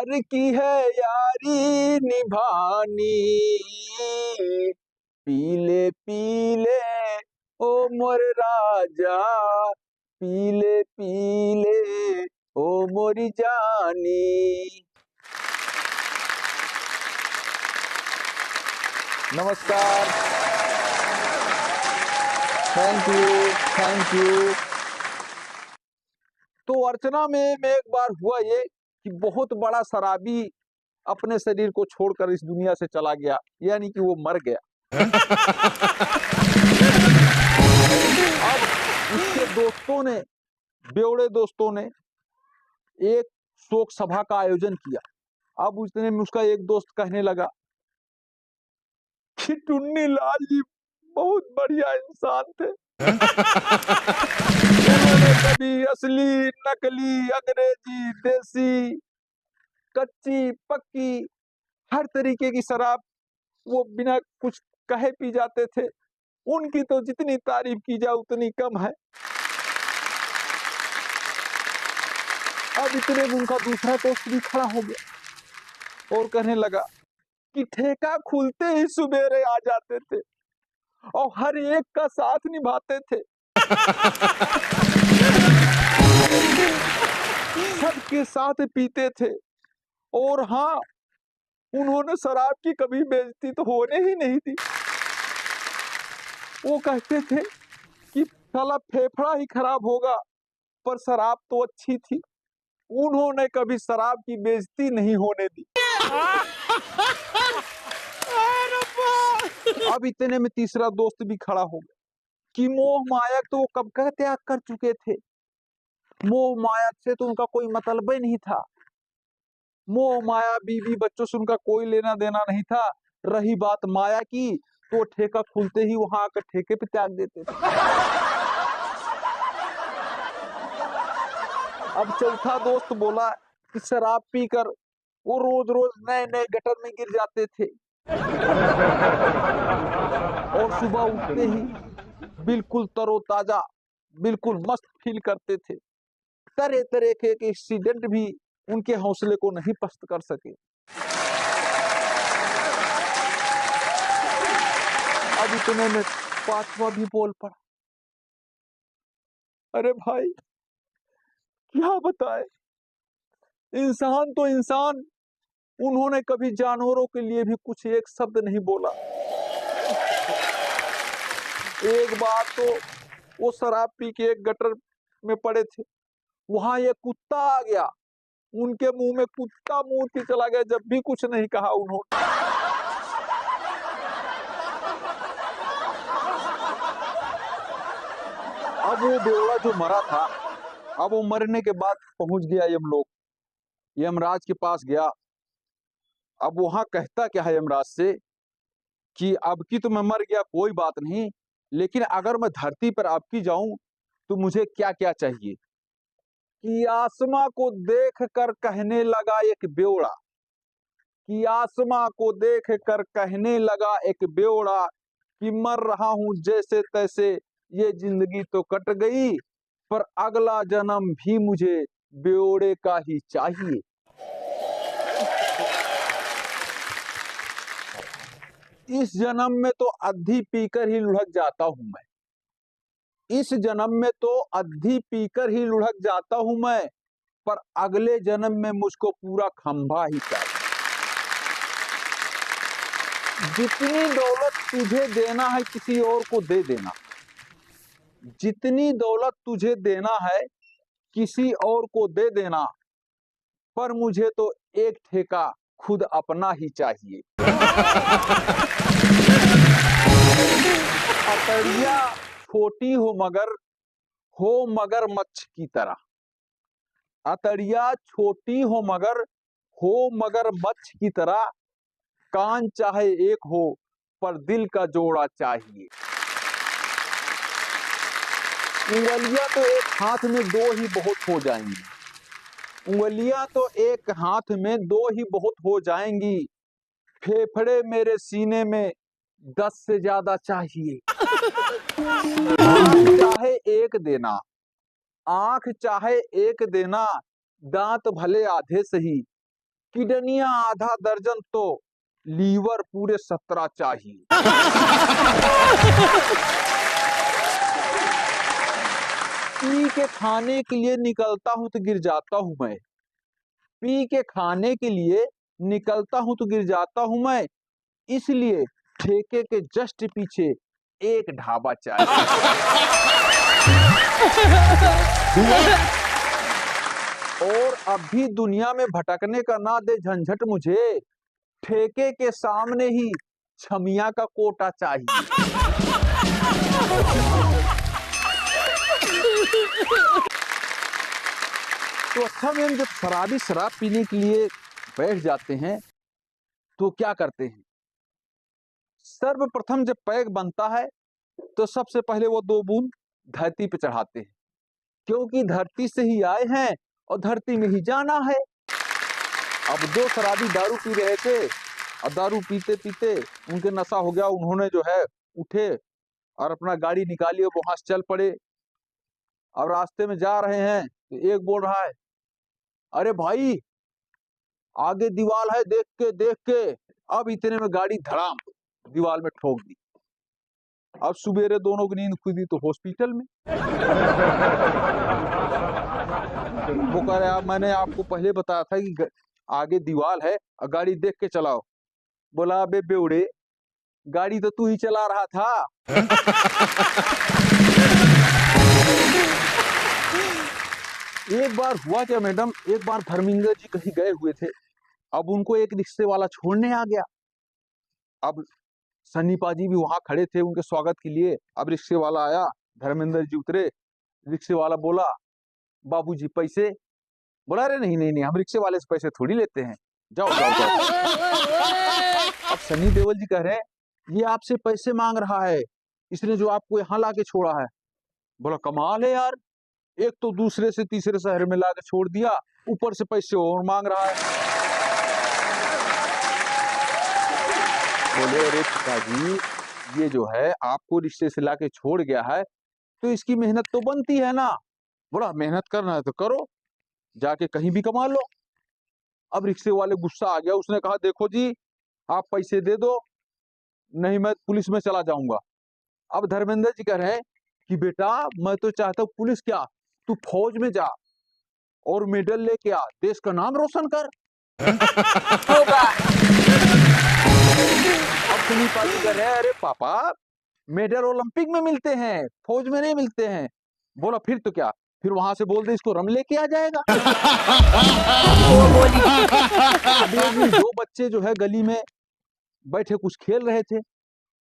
प्यार की है यारी निभानी, पीले पीले ओ मोर राजा, पीले पीले ओ मोरी जानी। नमस्कार, थैंक यू, थैंक यू। तो अर्चना में एक बार हुआ ये कि बहुत बड़ा शराबी अपने शरीर को छोड़कर इस दुनिया से चला गया, यानी कि वो मर गया। अब उसके दोस्तों ने, बेवड़े दोस्तों ने एक शोक सभा का आयोजन किया। अब उसने उसका एक दोस्त कहने लगा कि टुन्नी लाल जी बहुत बढ़िया इंसान थे। उन्होंने कभी असली, नकली, अंग्रेजी, देसी, कच्ची, पक्की, हर तरीके की शराब वो बिना कुछ कहे पी जाते थे। उनकी तो जितनी तारीफ की जाए उतनी कम है। अब इतने में उनका दूसरा दोस्त भी खड़ा हो गया और कहने लगा कि ठेका खुलते ही सुबेरे आ जाते थे और हर एक का साथ निभाते थे। सबके साथ पीते थे और हाँ, उन्होंने शराब की कभी बेइज्जती तो होने ही नहीं दी। वो कहते थे कि साला फेफड़ा ही खराब होगा पर शराब तो अच्छी थी। उन्होंने कभी शराब की बेइज्जती नहीं होने दी। अब इतने में तीसरा दोस्त भी खड़ा हो गया कि मोह माया तो वो कब का त्याग कर चुके थे। मोह माया से तो उनका कोई मतलब ही नहीं था। मोह माया, बीवी बच्चों से उनका कोई लेना देना नहीं था। रही बात माया की तो ठेका खुलते ही वहां आकर ठेके पे त्याग देते थे। अब चौथा दोस्त बोला कि शराब पीकर वो रोज रोज नए नए गटर में गिर जाते थे और सुबह उठते ही बिल्कुल तरोताजा, बिल्कुल मस्त फील करते थे। तरह तरह के एक्सीडेंट भी उनके हौसले को नहीं पस्त कर सके। अब इतने में पांचवा भी बोल पड़ा, अरे भाई क्या बताए, इंसान तो इंसान, उन्होंने कभी जानवरों के लिए भी कुछ एक शब्द नहीं बोला। एक बार तो वो शराब पी के एक गटर में पड़े थे, वहां एक कुत्ता आ गया, उनके मुंह में कुत्ता मुंह के चला गया, जब भी कुछ नहीं कहा उन्होंने। अब वो बेवड़ा जो मरा था, अब वो मरने के बाद पहुंच गया यमलोक, यमराज के पास गया। अब वहां कहता क्या है यमराज से कि अब की तो मैं मर गया, कोई बात नहीं, लेकिन अगर मैं धरती पर अब की जाऊं तो मुझे क्या क्या चाहिए। कि आसमां को देख कर कहने लगा एक बेवड़ा, कि आसमां को देख कर कहने लगा एक बेवड़ा कि मर रहा हूं जैसे तैसे, ये जिंदगी तो कट गई, पर अगला जन्म भी मुझे बेवड़े का ही चाहिए। इस जन्म में तो अद्धी पीकर ही लुढ़क जाता हूं मैं, इस जन्म में तो अद्धी पीकर ही लुढ़क जाता हूं मैं, पर अगले जन्म में मुझको पूरा खंभा ही चाहिए। जितनी दौलत तुझे देना है किसी और को दे देना, जितनी दौलत तुझे देना है किसी और को दे देना, पर मुझे तो एक ठेका खुद अपना ही चाहिए। अतड़िया छोटी हो मगर मच्छ की तरह, अतड़िया छोटी हो मगर मच्छ की तरह, कान चाहे एक हो पर दिल का जोड़ा चाहिए। उंगलियां तो एक हाथ में दो ही बहुत हो जाएंगी, उंगलियां तो एक हाथ में दो ही बहुत हो जाएंगी, फेफड़े मेरे सीने में 10 से ज्यादा चाहिए। आंख चाहे एक देना, आंख चाहे एक देना, दांत भले आधे सही, किडनियां आधा दर्जन तो लीवर पूरे 17 चाहिए। पी के खाने के लिए निकलता हूं तो गिर जाता हूं मैं, पी के खाने के लिए निकलता हूं तो गिर जाता हूं मैं, इसलिए ठेके के जस्ट पीछे एक ढाबा चाहिए। और अब भी दुनिया में भटकने का ना दे झंझट मुझे, ठेके के सामने ही छमिया का कोटा चाहिए। तो अच्छा मैम, जब शराबी शराब पीने के लिए बैठ जाते हैं तो क्या करते हैं? सर्वप्रथम जब पैग बनता है तो सबसे पहले वो 2 बूंद धरती पे चढ़ाते हैं, क्योंकि धरती से ही आए हैं और धरती में ही जाना है। अब 2 शराबी दारू पी रहे थे और दारू पीते पीते उनके नशा हो गया, उन्होंने जो है उठे और अपना गाड़ी निकाली और वहां से चल पड़े। अब रास्ते में जा रहे हैं तो एक बोल रहा है, अरे भाई आगे दीवार है, देख के। अब इतने में गाड़ी धड़ाम दीवार में ठोक दी। अब सुबेरे दोनों की नींद खुली तो हॉस्पिटल में। वो कह रहे, मैंने आपको पहले बताया था कि आगे दीवार है और गाड़ी देख के चलाओ। बोला, अबे बेवड़े, गाड़ी तो तू ही चला रहा था। एक बार हुआ क्या मैडम, एक बार धर्मेंद्र जी कहीं गए हुए थे, अब उनको एक रिक्शे वाला छोड़ने आ गया। अब सन्नी पाजी भी वहां खड़े थे उनके स्वागत के लिए। अब रिक्शे वाला आया, धर्मेंद्र जी उतरे, रिक्शे वाला बोला, बाबूजी पैसे? बोला, अरे नहीं नहीं नहीं, हम रिक्शे वाले से पैसे थोड़ी लेते हैं, जाओ जाओ जाओ। अब सनी देओल जी कह रहे हैं, ये आपसे पैसे मांग रहा है, इसने जो आपको यहाँ लाके छोड़ा है। बोला, कमाल है यार, एक तो दूसरे से तीसरे शहर में लाके छोड़ दिया, ऊपर से पैसे और मांग रहा है। बोले, अरे पिताजी, ये जो है आपको रिश्ते से लाके छोड़ गया है तो इसकी मेहनत तो बनती है ना। बोला, मेहनत करना है तो करो, जाके कहीं भी कमा लो। अब रिक्शे वाले गुस्सा आ गया, उसने कहा, देखो जी, आप पैसे दे दो, नहीं मैं पुलिस में चला जाऊंगा। अब धर्मेंद्र जी कह रहे हैं कि बेटा, मैं तो चाहता हूँ पुलिस क्या, तू फौज में जा और मेडल लेके आ, देश का नाम रोशन कर। अब सुनी पाजी कह रहे हैं, अरे पापा, मेडल ओलंपिक में मिलते हैं, फौज में नहीं मिलते हैं। बोला, फिर तो क्या, फिर वहां से बोल दे इसको रम लेके आ जाएगा। अब एक दिन 2 बच्चे जो है गली में बैठे कुछ खेल रहे थे।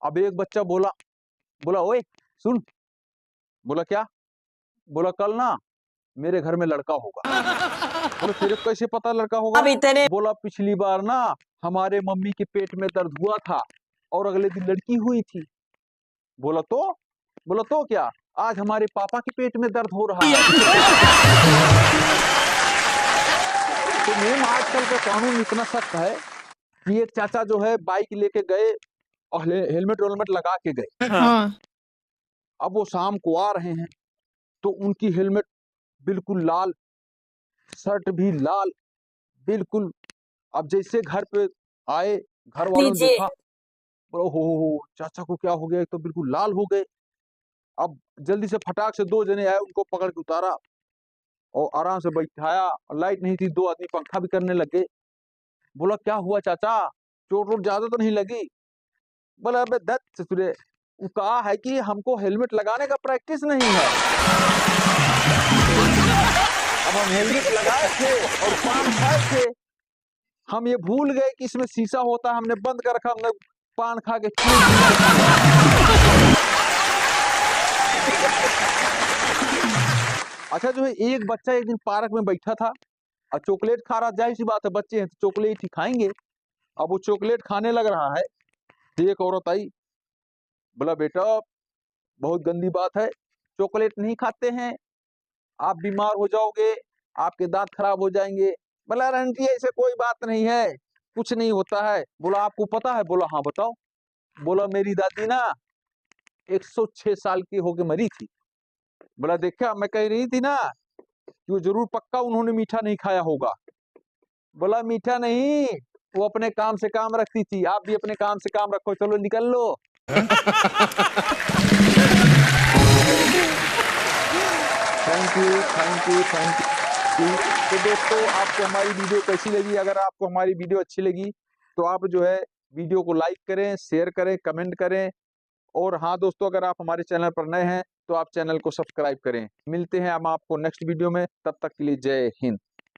अब एक बच्चा बोला, ओए सुन। बोला, क्या? बोला, कल ना मेरे घर में लड़का होगा। बोला, तेरे को कैसे पता लड़का होगा? बोला, पिछली बार ना हमारे मम्मी के पेट में दर्द हुआ था और अगले दिन लड़की हुई थी। बोला, तो? बोला, तो क्या, आज हमारे पापा के पेट में दर्द हो रहा है। तो मैम, आजकल का कानून इतना सख्त है कि एक चाचा जो है बाइक लेके गए और हेलमेट वेलमेट लगा के गए। हाँ। अब वो शाम को आ रहे हैं तो उनकी हेलमेट बिल्कुल लाल, शर्ट भी लाल, बिल्कुल। अब जैसे घर पे आए, घर वालों ने देखा, बोलो, हो, चाचा को क्या हो गया, तो बिल्कुल लाल हो गए। अब जल्दी से फटाक से 2 जने आए, उनको पकड़ के उतारा और आराम से बैठाया। लाइट नहीं थी, 2 आदमी पंखा भी करने लगे। बोला, क्या हुआ चाचा, चोट वोट ज्यादा तो नहीं लगी? बोला, अबे दत्त ससुरे, वो कहा है कि हमको हेलमेट लगाने का प्रैक्टिस नहीं है। अब हम हेलमेट लगाए थे और पान खाए थे, हम ये भूल गए कि इसमें शीशा होता है, हमने बंद कर रखा, हमने पान खा के अच्छा, जो है एक बच्चा एक दिन पार्क में बैठा था और चॉकलेट खा रहा, जाहिर सी बात है, बच्चे हैं तो चॉकलेट ही खाएंगे। अब वो चॉकलेट खाने लग रहा है तो एक औरत आई। बोला, बेटा, बहुत गंदी बात है, चॉकलेट नहीं खाते हैं, आप बीमार हो जाओगे, आपके दांत खराब हो जाएंगे। बोला, आंटी ऐसे कोई बात नहीं है, कुछ नहीं होता है। बोला, आपको पता है? बोला, हाँ बताओ। बोला, मेरी दादी ना 106 साल की होके मरी थी। बोला, देखा, मैं कह रही थी ना कि वो जरूर पक्का उन्होंने मीठा नहीं खाया होगा। बोला मीठा नहीं, वो अपने काम से काम रखती थी, आप भी अपने काम से काम रखो, चलो निकल लो। Thank you, thank you, thank you. तो दोस्तों, आपको हमारी वीडियो कैसी लगी? अगर आपको हमारी वीडियो अच्छी लगी तो आप जो है वीडियो को लाइक करें, शेयर करें, कमेंट करें। और हाँ दोस्तों, अगर आप हमारे चैनल पर नए हैं तो आप चैनल को सब्सक्राइब करें। मिलते हैं हम आपको नेक्स्ट वीडियो में, तब तक के लिए जय हिंद।